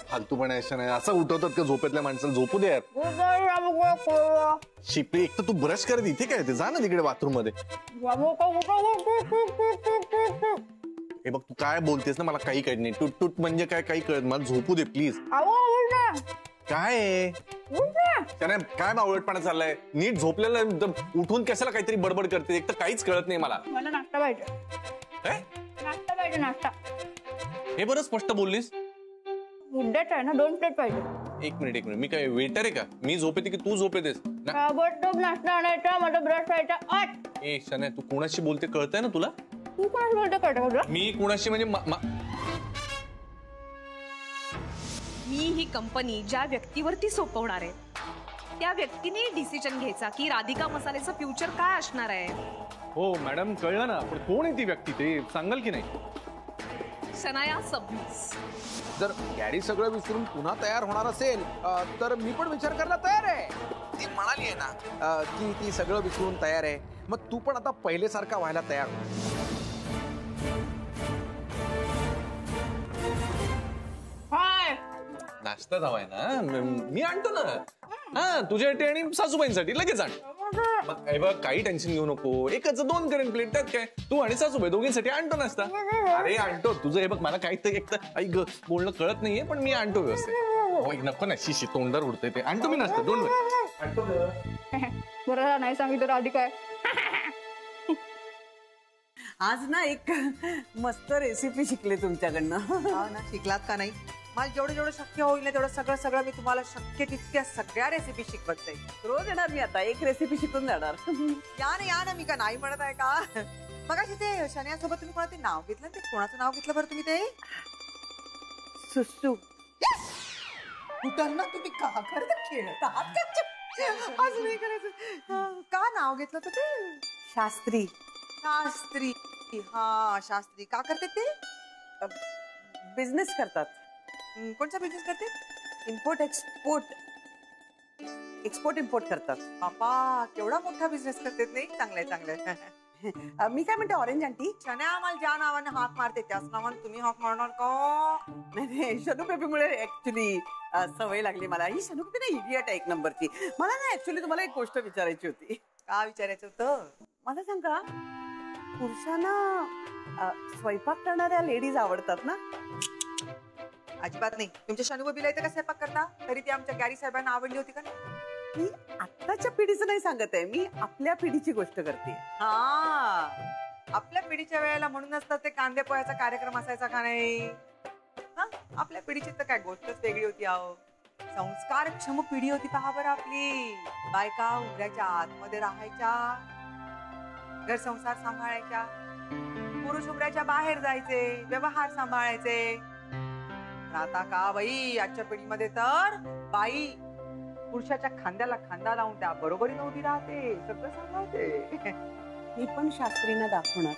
फालतूपणा नाही, असं उठवतात का झोपेतल्या माणसाला? झोपू दे यार. शिपी, एक तर तू ब्रश करत इथे काय ते, जा ना तिकडे बाथरूम मध्ये. हे बघ, तू काय बोलतेस ना मला काही कळत नाही. टूट टूट म्हणजे काय, काही कळत. मला झोपू दे प्लीज. काय त्याने काय बावळटपणा चाललाय? नीट झोपलेला उठून कशाला काहीतरी बडबड करते? एक तर काहीच कळत नाही मला. नाश्ता पाहिजे. काय नाश्ता पाहिजे? नाश्ता. हे बरं स्पष्ट बोललीस. मुद्द्याच आहे ना, 2 प्लेट पाहिजे. एक मिनिट, मी काय वेटर आहे का? मी झोपेते की तू झोपेतेस? नाश्ता आणायचा, माझा ब्रश व्हायचा. ए शने, तू कोणाशी बोलते कळतंय ना तुला? तू कोणाशी बोलते कळतं तुला? मी कोणाशी म्हणजे मी ही कंपनी ज्या व्यक्तीवरती सोपवणार आहे त्या व्यक्तीने डिसिजन घ्यायचा की राधिका मसालेचं फ्युचर काय असणार आहे. हो मॅडम, कळलं ना, पण कोण आहे ती व्यक्ती ते सांगाल की नाही? शनाया सबनीस. जर गॅरी सगळं विसरून पुन्हा तयार होणार असेल तर मी पण विचार करायला तयार आहे. ती म्हणाली आहे ना की ती सगळं विसरून तयार आहे, मग तू पण आता पहिलेसारखा व्हायला तयार हो. नाश्ता हवाय ना, मी आणतो ना. हा, तुझ्यासाठी आणि सासूबाईंसाठी लगेच आण. बघ, काही टेन्शन घेऊ नको. एकच 2 करेन प्लेट, त्यात काय. तू आणि सासूबाई दोघींसाठी आणतो नाश्ता. अरे आणतो तुझं. हे बघ, मला काहीतरी एक तर ऐक बोलणं कळत नाहीये, पण मी आणतो व्यवस्थित. नको ना, शिशी तोंडावर उडते ते. आणतो मी नाश्ता. 2 आणतो. बरं नाही सांगितलं राधिका. आज ना एक मस्त रेसिपी शिकले तुमच्याकडनं. ना, शिकलात का नाही? मला जेवढं शक्य होईल ना तेवढं सगळं मी तुम्हाला शक्य तितक्या सगळ्या रेसिपी शिकवत जाईल. रोज येणार मी आता, एक रेसिपी शिकून जाणार. या ना, मी का नाही म्हणत आहे का? मगाशी ते शनियासोबत तुम्ही कोणाचं नाव घेतलं? ते कोणाचं नाव घेतलं बरं तुम्ही? ते सुसू. कुठं ना तुम्ही का करता? खेळत आहात का? अजून नाही करायचं. का नाव घेतलं होतं ते? शास्त्री. शास्त्री. हा, शास्त्री का करते ते? बिझनेस करतात. कोणता बिझनेस करते? इम्पोर्ट इम्पोर्ट करतात. बापा, केवढा मोठा बिझनेस करते. नाही, चांगलंय. मी काय म्हणते ऑरेंज आंटी, शन्या आम्हाला ज्या नावाने हाक मारते त्याच नावाने तुम्ही हाक मारणार का? नाही, शनुपेपीमुळे ऍक्च्युली सवय लागली मला. ही शनुपेपी ना इडियट आहे 1 नंबरची. मला ना ऍक्च्युली तुम्हाला एक गोष्ट विचारायची होती. का विचारायचं होतं? मला सांगा, पुरुषांना स्वयंपाक करणाऱ्या लेडीज आवडतात ना? अजिबात नाही. तुमच्या शनुबीला इथे का स्वयंपाक करता? तरी ती आमच्या गॅरी साहेबांना आवडली होती का? मी आत्ताच्या पिढीचं नाही सांगत आहे, मी आपल्या पिढीची गोष्ट करते. हा, आपल्या पिढीच्या वेळेला म्हणूनच तर ते कांदे पोह्याचा कार्यक्रम असायचा का नाही? आपल्या पिढीची तर काय गोष्टच वेगळी होती. अहो, संस्कारक्षम पिढी होती पहा बरं आपली. बायका उमऱ्याच्या आतमध्ये राहायच्या, घर संसार सांभाळायच्या. पुरुष उमऱ्याच्या बाहेर जायचे, व्यवहार सांभाळायचे. आता का बाई, आजच्या पिढीमध्ये तर बाई पुरुषाच्या खांद्याला खांदा लावून त्या बरोबरीने उभी राहते, सगळं सांभाळते. मी पण शास्त्रींना दाखवणार.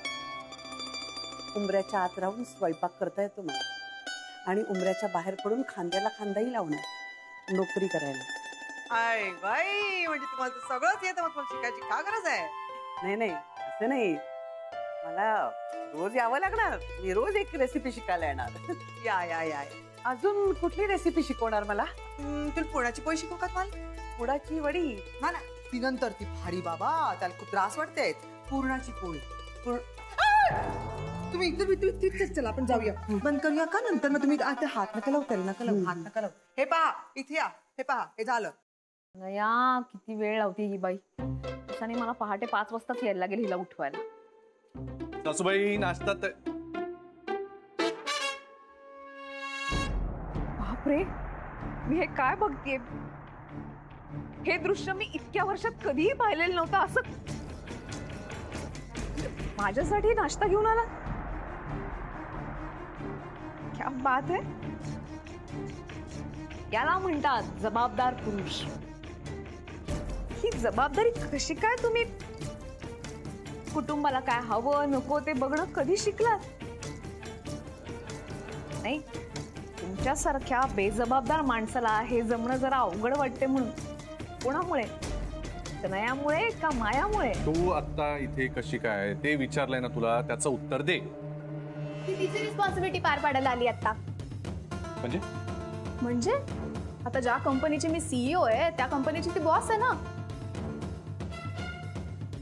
उमऱ्याच्या आत राहून स्वयंपाक करता येतो मला, आणि उमऱ्याच्या बाहेर पडून खांद्याला खांदाही लावणार नोकरी करायला. आय बाई, म्हणजे तुम्हाला तर सगळंच येतं, मग तुम्हाला शिकायची का गरज आहे? नाही, असं नाही. मला रोज यावं लागणार. मी रोज एक रेसिपी शिकायला येणार. या. अजून कुठली रेसिपी शिकवणार मला? तुला पुरणाची पोळी शिकवू का तुम्हाला? पुरणाची वडी? ना, ती नंतर. ती भारी बाबा, त्याला खूप त्रास वाटते. पुरणाची पोळी. तुम्ही इथं चला, आपण जाऊया. बंद करूया का? नंतर मग तुम्ही आता हात नका लावू, त्याला नका लावू, हात नका लावू. हे पहा, इथे या. हे पहा, हे झालं. या, किती वेळ लावते ही बाई. तशाने मला पहाटे 5 वाजताच यायला लागेल हिला उठवायला. सासूबाई, नाश्ता. बापरे, मी हे काय बघतेय? हे दृश्य मी इतक्या वर्षात कधीही पाहिलेलं नव्हतं. असं माझ्यासाठी नाश्ता घेऊन आला? क्या बात है. याला म्हणतात जबाबदार पुरुष. ही जबाबदारी कशी काय तुम्ही कुटुंबाला काय हवं नको ते बघणं कधी शिकलात? नाही, तुमच्यासारख्या बेजबाबदार माणसाला हे जमणं जरा अवघड वाटते. म्हणून कोणामुळे? शनयामुळे का मायामुळे? तू आता इथे कशी काय ते विचारलंय ना तुला, त्याचं उत्तर दे. ती तिची रिस्पॉन्सिबिलिटी पार पाडायला आली आता. म्हणजे आता ज्या कंपनीची मी सीईओ आहे त्या कंपनीची ती बॉस आहे ना.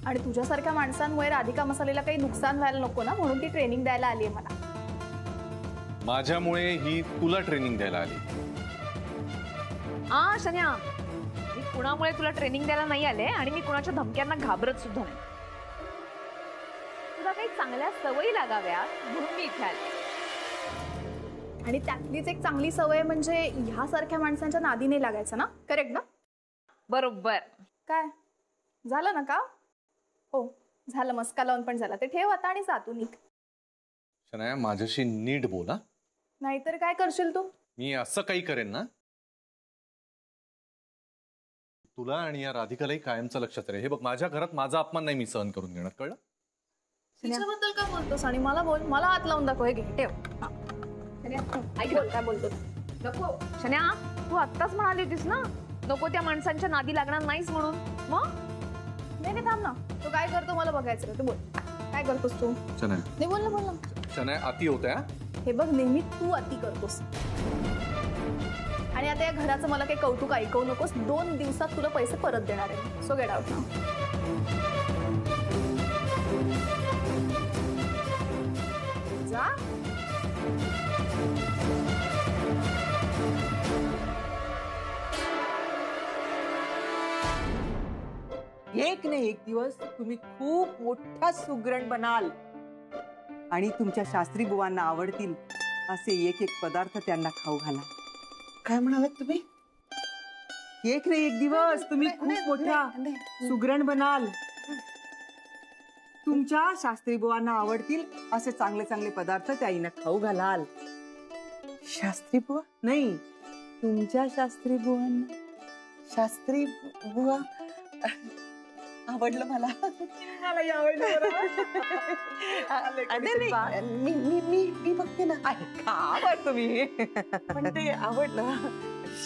आणि तुझ्यासारख्या माणसांमुळे राधिका मसालेला काही नुकसान व्हायला नको ना, म्हणून ती ट्रेनिंग द्यायला आली आहे मला. माझ्यामुळे ही तुला ट्रेनिंग द्यायला आली. शन्या, मी कुणामुळे तुला ट्रेनिंग द्यायला नाही आले आणि मी कुणाच्या धमक्यांना घाबरत सुद्धा नाही. तुला काही चांगल्या सवयी लागाव्या म्हणून मी इथे आले. आणि त्यातलीच एक चांगली सवय म्हणजे ह्यासारख्या माणसांच्या नादी नाही लागायचं ना. करेक्ट ना? बरोबर. काय झालं ना का? हो झालं, मस्का लावून पण झाला. ते ठेव आता आणि जा तू, निघ. शनाया, माझ्याशी नीट बोल हा. नाहीतर काय करशील तू? मी असं काही करेन ना, तुला आणि या राधिकालाही कायमचं लक्षात राहील. हे बघ, माझ्या घरात माझा अपमान नाही मी सहन करून घेणार, कळलं? तिच्याबद्दल का बोलतोस आणि मला बोल, मला हात लावून दाखव. हे घे, ठेव. ऐक बोल, काय बोलतो. नको शन्या, तू आत्ताच म्हणाली होतीस ना नको त्या माणसांच्या नादी लागणार नाहीस म्हणून. मग नाही थांब ना, तू काय करतो मला बघायचं का. तू बोल, काय करतोस तू? शनाया, नाही बोल ना. शनाया, अति होतंय. हे बघ, नेहमी तू अति करतोस. आणि आता या घराचं मला काही कौतुक ऐकवू नकोस. 2 दिवसात तुला पैसे परत देणार आहे. So get out now. जा. एक नाही एक दिवस तुम्ही खूप मोठा सुगरण बनाल आणि तुमच्या शास्त्री बुवांना आवडतील असे एक पदार्थ त्यांना खाऊ घाला. काय म्हणालात तुम्ही? एक नाही एक दिवस तुम्ही खूप मोठा सुगरण बनाल. तुमच्या शास्त्री बुवांना आवडतील असे चांगले चांगले पदार्थ त्यांना खाऊ घालाल. शास्त्री बुवा नाही, तुमच्या शास्त्री बुवांना. शास्त्री बुवा आवडलं मला. मी बघते ना. का आवडतो तुम्ही, पण ते आवडलं.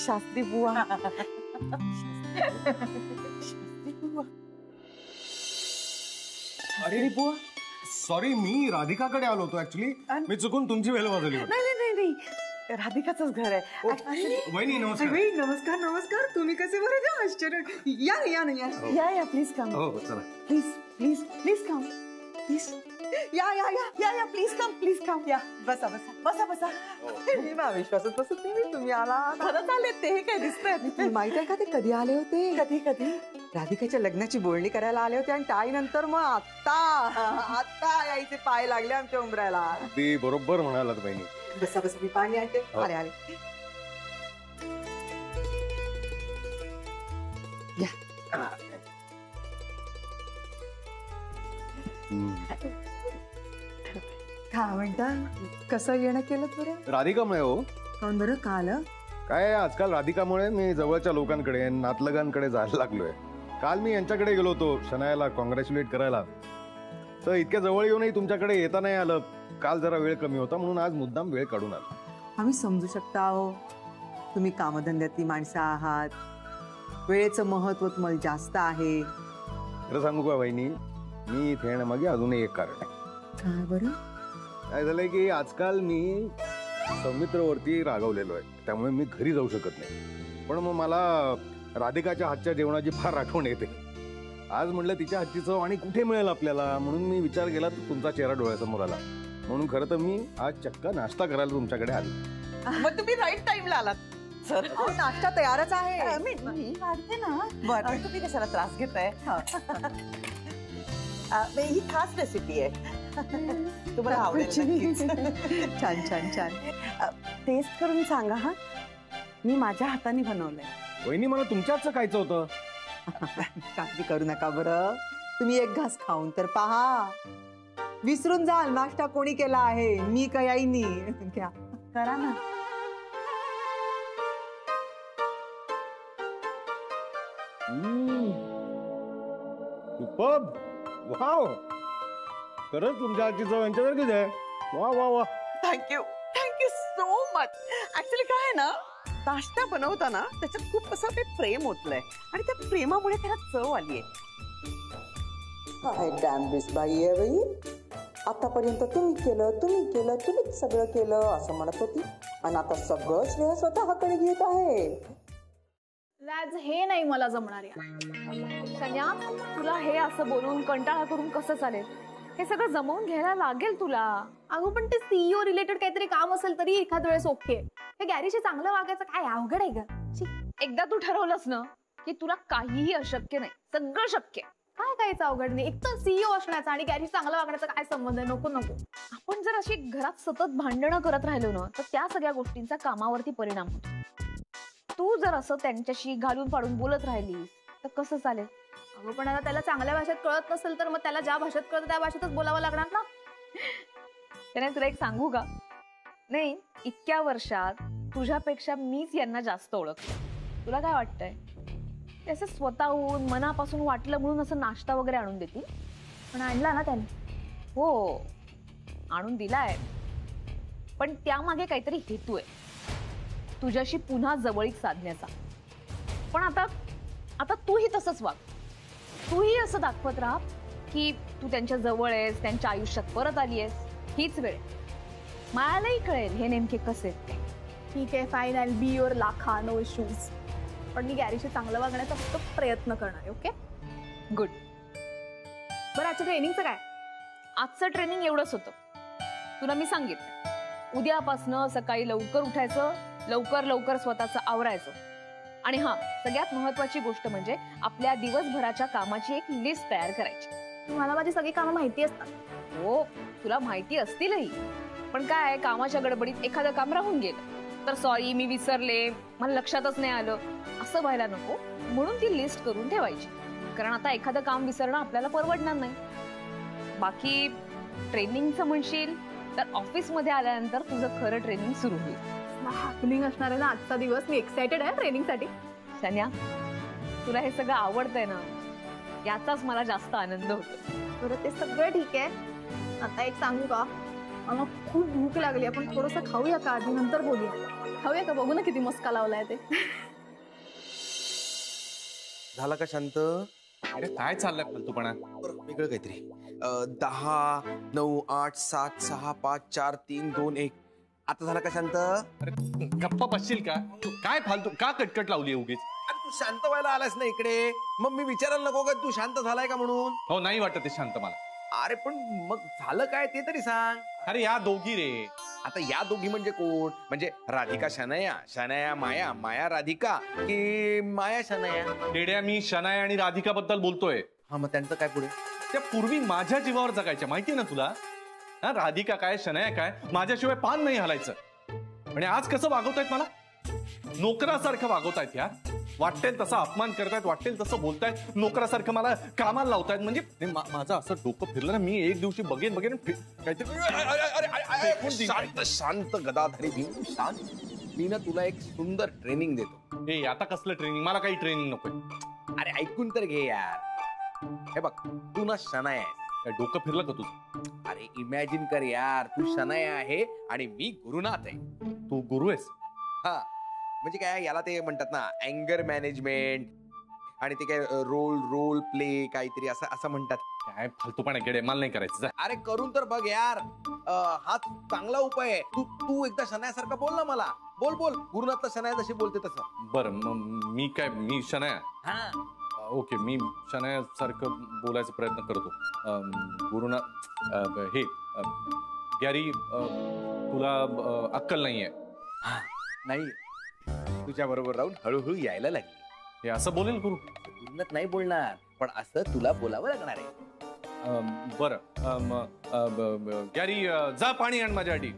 शास्त्री बुवा. शास्त्री बुवा. अरे बुवा, सॉरी, मी राधिकाकडे आलो होतो. ऍक्च्युली मी चुकून तुमची वेळ वाजवली. नाही, राधिकाच घर आहे. वहिनी नमस्कार. नमस्कार नमस्कार. तुम्ही कसे बरे? आश्चर्य. या प्लीज कम. हो चला. Please come. प्लीज या प्लीज कम. या बसा. मी विश्वासच बसत नाही तुम्ही आला. खरंच आले ते. हे काय दिसतंय माहित आहे का? ते कधी आले होते? कधी राधिकाच्या लग्नाची बोलणी करायला आले होते आणि त्यानंतर मग आता यायचे पाय लागले आमच्या उंबऱ्याला. अगदी बरोबर म्हणालात बहिणी. बसा मी पाणी आणते. आले या. काय म्हणता, कसं येणं केलं बरं? राधिकामुळे हो. कोण बरं? का आलं? काय आजकाल राधिकामुळे मी जवळच्या लोकांकडे, नातलगांकडे जायला लागलोय. काल मी यांच्याकडे गेलो होतो शनायाला कॉंग्रॅच्युलेट करायला, तर इतक्या जवळ येऊनही तुमच्याकडे येता नाही आलं. काल जरा वेळ कमी होता म्हणून आज मुद्दाम वेळ काढून आलो. आम्ही समजू शकता हो, तुम्ही कामधंद्यातली माणसं आहात. वेळेचं महत्व तुम्हाला जास्त आहे. खरं सांगू का वहिनी, मी इथे येण्यामागे अजूनही एक कारण आहे. काय बरं? काय झालंय की आजकाल मी सौमित्रवरती रागवलेलो आहे, त्यामुळे मी घरी जाऊ शकत नाही. पण मग मला राधिकाच्या हातच्या जेवणाची फार आठवण येते. आज म्हटलं तिच्या हातची चव आणि कुठे मिळेल आपल्याला, म्हणून मी विचार केला तर तुमचा चेहरा डोळ्यासमोर आला. म्हणून खरं तर मी आज चक्का नाश्ता करायला तुमच्याकडे आलो. मग तुम्ही राईट टाइमला आलात. सर नाश्ता तयारच आहे. मी वाढते ना. बरं, तुम्ही कशाला त्रास घेताय? ही खास रेसिपी आहे, तुम्हाला आवडेल. छान. टेस्ट करून सांगा. हा, मी माझ्या हाताने बनवलंय. वहिनी, मला तुमच्या हातचं खायचं होतं. काळजी करू नका बरं. तुम्ही एक घास खाऊन तर पहा. विसरून जाल नाश्ता कोणी केला आहे. मी काही नाही. घ्या, करा ना. सुपर्ब. वाव, खरंच तुमच्या हातची चव यांच्यासारखीच आहे. वा वा वा. Thank you so much. ऍक्च्युली काय आहे ना, नाश्ता बनवताना त्याच्यात खूप असं ते प्रेम ओतलंय आणि त्या प्रेमामुळे त्याला चव आलीये. काय डॅम्बिस बाई आहे बाई. आतापर्यंत तुम्हीच सगळं केलं असं म्हणत होती आणि आता सगळं श्रेय स्वतःकडे घेत आहे. राज, हे नाही मला जमणार या. कन्या, तुला हे असं बोलून कंटाळा करून कसं चालेल? हे सगळं जमवून घ्यायला लागेल तुला. अगं पण ते सीईओ रिलेटेड काहीतरी काम असेल तरी एखाद वेळेस ओके. हे गॅरीशी चांगलं वागायचं काय अवघड आहे ग. एकदा तू ठरवलंस ना की तुला काहीही अशक्य नाही, सगळं शक्य. काय कायचं अवघड नाही. एक तर सीईओ असण्याचा आणि गॅरी चांगलं वागण्याचा काय संबंध आहे. नको नको. आपण जर अशी घरात सतत भांडणं करत राहिलो ना तर त्या सगळ्या गोष्टींचा कामावरती परिणाम होतो. तू जर असं त्यांच्याशी घालून पाडून बोलत राहिलीस तर कसं चालेल? अगं पण आता त्याला चांगल्या भाषेत कळत नसेल तर मग त्याला ज्या भाषेत कळतं त्या भाषेतच बोलावं लागणार ना. त्याने तुला एक सांगू का? नाही, इतक्या वर्षात तुझ्यापेक्षा मीच यांना जास्त ओळखते. तुला काय वाटतंय? ते असं स्वतःहून मनापासून वाटलं म्हणून असं नाश्ता वगैरे आणून देतील? पण आणला ना त्याने. हो, आणून दिलाय, पण त्यामागे काहीतरी हेतू आहे तुझ्याशी पुन्हा जवळीक साधण्याचा. पण आता तूही तसंच वाग. तूही असं दाखवत राहा की तू त्यांच्या जवळ आहेस, त्यांच्या आयुष्यात परत आली आहेस. हीच वेळ. मलाही कळेल हे नेमके कसे. ठीक आहे, fine, I will be your लाखा, नो इश्यूज. पण मी गॅरीशी चांगलं वागण्याचा फक्त प्रयत्न करणार आहे. Okay, good. बरं, आजच्या ट्रेनिंगचं काय? आजचं ट्रेनिंग एवढंच होतं. तुला मी सांगितलं, उद्यापासनं सकाळी लवकर उठायचं, लवकर स्वतःचं आवरायचं. आणि हा, सगळ्यात महत्वाची गोष्ट म्हणजे आपल्या दिवसभराच्या कामाची एक लिस्ट तयार करायची. मला माझी सगळी कामं माहिती असतात. हो, तुला माहिती असतीलही, पण काय कामाच्या गडबडीत एखादं काम राहून गेलं तर सॉरी, मी विसरले, मला लक्षातच नाही आलं, असं व्हायला नको. म्हणून ती लिस्ट करून ठेवायची. कारण आता एखादं काम विसरणं आपल्याला परवडणार नाही. बाकी ट्रेनिंगचं म्हणशील तर ऑफिसमध्ये आल्यानंतर तुझं खरं ट्रेनिंग सुरू होईल. हॅपनिंग असणार आहे ना आजचा दिवस. मी एक्सायटेड आहे ट्रेनिंगसाठी. शन्या, तुला हे सगळं आवडतंय ना, याचाच मला जास्त आनंद होतो. बरं, ते सगळं ठीक आहे. आता एक सांगू का? मला खूप भूक लागली. आपण थोडंसं खाऊया का आधी, नंतर बोलूया? खाऊया का? बघू ना किती मस्का लावलाय ते. झाला का शांत? अरे काय चाललंय फालतूपणा? वेगळं काहीतरी. 10, 9, 8, 7, 6, 5, 4, 3, 2, 1. आता झाला का शांत? अरे गप्पा बसशील का? काय फालतू का कटकट लावली उगीच? अरे तू शांत व्हायला आलास ना इकडे, मग मी विचारायला नको का तू शांत झालाय का म्हणून? हो, नाही वाटत ते शांत मला. अरे पण मग झालं काय ते तरी सांग. अरे या दोघी रे. आता या दोघी म्हणजे कोण? म्हणजे राधिका शनाया, शनाया माया, माया राधिका, की माया शनाया? टेड्या, मी शनाया आणि राधिका बद्दल बोलतोय. हा, मग त्यांचं काय पुढे? त्या पूर्वी माझ्या जीवावर जगायच्या, माहितीये ना तुला? हा, राधिका काय, शनाया काय, माझ्याशिवाय पान नाही हलायचं. आणि आज कसं वागवतायत मला? नोकरासारखं वागवतायत यार. वाटेल तसा अपमान करतायत, वाटेल तसं बोलतायत, नोकरासारखं मला कामाला लावतायत. म्हणजे माझं असं डोकं फिरलं ना, मी एक दिवशी बघेन काहीतरी. शांत शांत गदाधरी भीम, शांत. मी ना तुला एक सुंदर ट्रेनिंग देतो. हे आता कसलं ट्रेनिंग? मला काही ट्रेनिंग नकोय. अरे ऐकून तर घे यार. हे बघ, तू ना शनाया आहे. काय डोकं फिरलं का तुझं? अरे इमॅजिन कर यार, तू शनाया आहे आणि मी गुरुनाथ आहे. तू गुरु आहेस? हा, म्हणजे काय, याला ते म्हणतात ना अँगर मॅनेजमेंट, आणि ते काय रोल प्ले काहीतरी असं म्हणतात. काय फालतूपणा गेडे, मला नाही करायचं. अरे करून तर बघ यार. हा चांगला उपाय आहे. तू एकदा शनायासारखा बोल ना मला. बोल गुरुनाथला शनाया जशी बोलते तसं. बरं, मग मी काय, मी शनाया? हा, ओके, मी शनायासारखं बोलायचा प्रयत्न करतो. गुरुनाथ, हे गॅरी, तुला अक्कल नाहीये. नाही, तुझ्या बरोबर राहून हळूहळू यायला लागली. हे असं बोलेल गुरु? गुरुनाथ नाही बोलणार, पण असं तुला बोलावं लागणार आहे. बरं, गॅरी, जा पाणी आण माझ्यासाठी.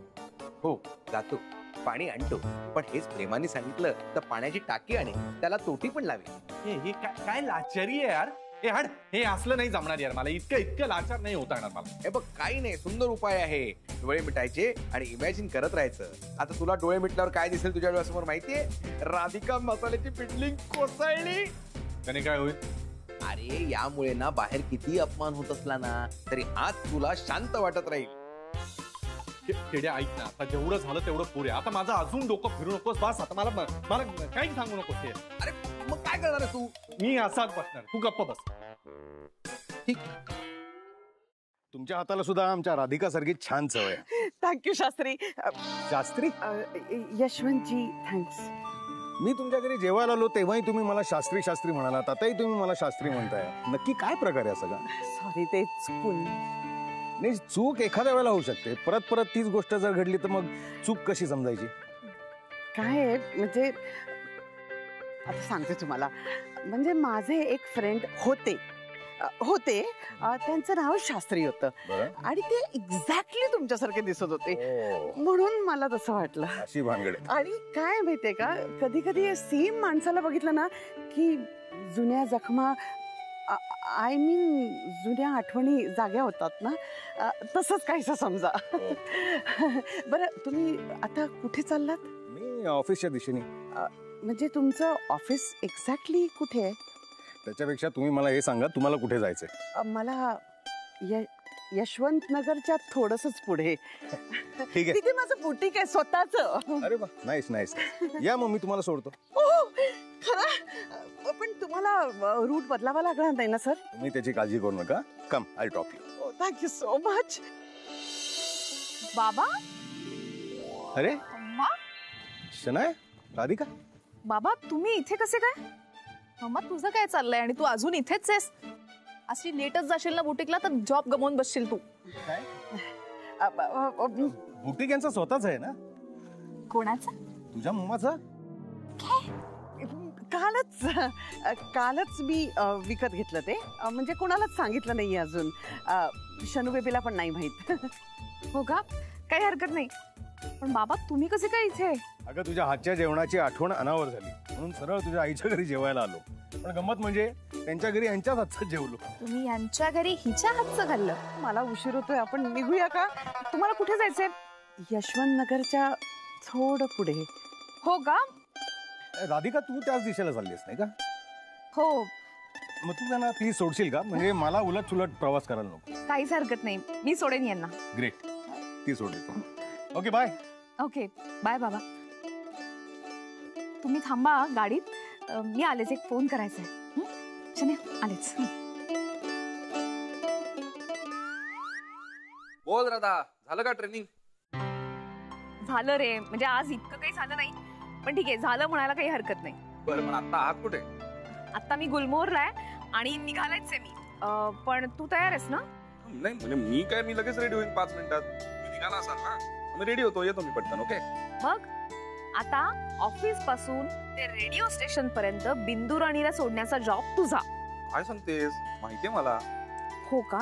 हो, जातो, पाणी आणतो. पण हेच प्रेमाने सांगितलं तर पाण्याची टाकी आणेल, त्याला तोटी पण लावेल. हे काय लाचारी आहे यार. हे हड, हे असलं नाही जमणार यार. मला इतकं लाचार नाही होता येणार मला. हे बघ, काही नाही, सुंदर उपाय आहे. डोळे मिटायचे आणि इमॅजिन करत राहायचं. आता तुला डोळे मिटल्यावर काय दिसेल तुझ्या डोळ्यासमोर माहितीये? राधिका मसाल्याची पिडलिंग कोसळली. त्याने काय होईल? अरे यामुळे ना बाहेर किती अपमान होत असला ना तरी आज तुला शांत वाटत राहील. खेड्या ऐक ना, आता जेवढं झालं तेवढं पुरे. आता माझं अजून डोकं फिरू नकोस बस. आता मला मला काही सांगू नकोस हे. अरे मग काय करणार आहे तू? मी असाच बसणार, तू गप्प बस. तुमच्या हाताला सुद्धा आमच्या राधिकासारखी छान सवय आहे. थँक्यू शास्त्री. शास्त्री, यशवंतजी थँक्स. मी तुमच्या घरी जेवायला आलो तेव्हाही तुम्ही मला शास्त्री शास्त्री म्हणालात, आताही तुम्ही मला शास्त्री म्हणताय. नक्की काय प्रकार आहे सगळा? सॉरी, ते चुकून. नाही, चूक एखाद्या वेळेला होऊ शकते, परत परत तीच गोष्ट जर घडली तर मग चूक कशी समजायची? काय आहे, म्हणजे आता सांगते तुम्हाला. म्हणजे माझे एक फ्रेंड होते त्यांचं नाव शास्त्री होतं बरं. आणि ते एक्झॅक्टली तुमच्यासारखे दिसत होते, ओ, म्हणून मला तसं वाटलं. अशी भानगड आहे. आणि काय माहितीये का, कधी कधी सेम माणसाला बघितलं ना की जुन्या जखमा, आय मीन जुन्या आठवणी जाग्या होतात ना, तसंच काहीसं समजा. बरं, तुम्ही आता कुठे चाललात? मी ऑफिसच्या दिशेने. म्हणजे तुमचं ऑफिस एक्झॅक्टली कुठे आहे? त्याच्यापेक्षा तुम्ही मला हे सांगा, तुम्हाला कुठे जायचंय? मला यशवंत नगरच्या थोडंसंच पुढे. ठीक आहे. तिथे माझं बुटीक आहे स्वतःचं. अरे वा, नाईस नाईस. या मग मी तुम्हाला सोडतो. खरं? पण तुम्हाला रूट बदलावा लागणार नाही ना सर? तुम्ही त्याची काळजी करू नका. Come, I drop you. Thank you so much. बाबा, अरे अम्मा, शनाय, राधिका, बाबा तुम्ही इथे कसे काय? अम्मा तुझं काय चाललंय आणि तू अजून इथेच आहेस? अशी लेटच जाशील ना बुटीकला तर जॉब गमावून बसशील तू. काय बुटीक यांचा स्वतःच आहे ना? कोणाचं? तुझ्या मम्माचा. कालच मी विकत घेतलं ते. म्हणजे कोणालाच सांगितलं नाही अजून. शनू बेबीला पण नाही माहित. हो का? काही हरकत नाही. पण बाबा तुम्ही कसे काय इथे? अगं, तुझ्या हातच्या जेवणाची आठवण अनावर झाली म्हणून सरळ तुझ्या आईच्या घरी जेवायला आलो. पण गंमत म्हणजे त्यांच्या घरी यांच्याच हातचं जेवलो. तुम्ही यांच्या घरी हिच्या हातचं खाल्लं? मला उशीर होतोय, आपण निघूया का? तुम्हाला कुठे जायचंय? यशवंत नगरच्या थोडं पुढे. हो का? राधिका, तू त्याच दिशेला चाललीस नाही का? हो. मग तू त्यांना प्लीज सोडशील का? म्हणजे मला उलट सुलट प्रवास करायला नको. काहीच हरकत नाही, मी सोडेन यांना. ग्रेट, ती सोडली. Okay, bye. ओके, बाय बाबा. तुम्ही थांबा गाडीत, मी आलेच. एक फोन करायचा आहे. शन्या, आलेच. बोल राधा, झालं का ट्रेनिंग? झालं रे, म्हणजे आज इतकं काही झालं नाही, पण ठीक आहे, झालं म्हणायला काही हरकत नाही. बरं, पण आता आहात कुठे? आता मी गुलमोहरला आहे आणि निघालायच आहे मी. पण तू तयार आहेस ना? नाही म्हणजे मी लगेच रेडी होईन 5 मिनिटात. मी निघाला असाल ना, मी रेडी होतो, येतो मी पटकन. ओके. मग आता ऑफिस पासून ते रेडिओ स्टेशन पर्यंत बिंदू राणीला सोडण्याचा जॉब तुझा. काय सांगतेस? माहितीये मला. हो का?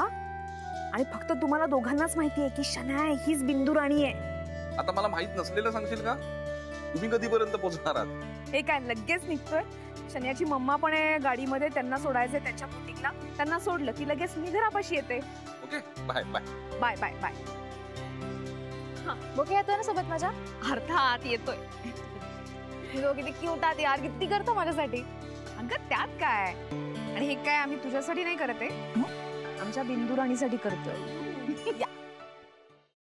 आणि फक्त तुम्हाला दोघांनाच माहिती आहे की शनाय हीच बिंदू राणी आहे. आता मला माहित नसलेलं सांगशील का? तुम्ही कधीपर्यंत पोहोचणार आहात? हे काय लगेच निघतोय? शन्याची मम्मा पण आहे गाडीमध्ये, त्यांना सोडायचंय त्यांच्या बुटीकला. त्यांना सोडलं की लगेच मी घरापाशी येते. Okay, bye bye. Bye bye bye. Okay, येतोय ना सोबत माझ्या? अर्थात येतोय. किती क्यूट आहात यार, किती करतो माझ्यासाठी. अगं त्यात काय? आणि हे काय आम्ही तुझ्यासाठी नाही करत आहे, आमच्या बिंदू राणीसाठी करतोय.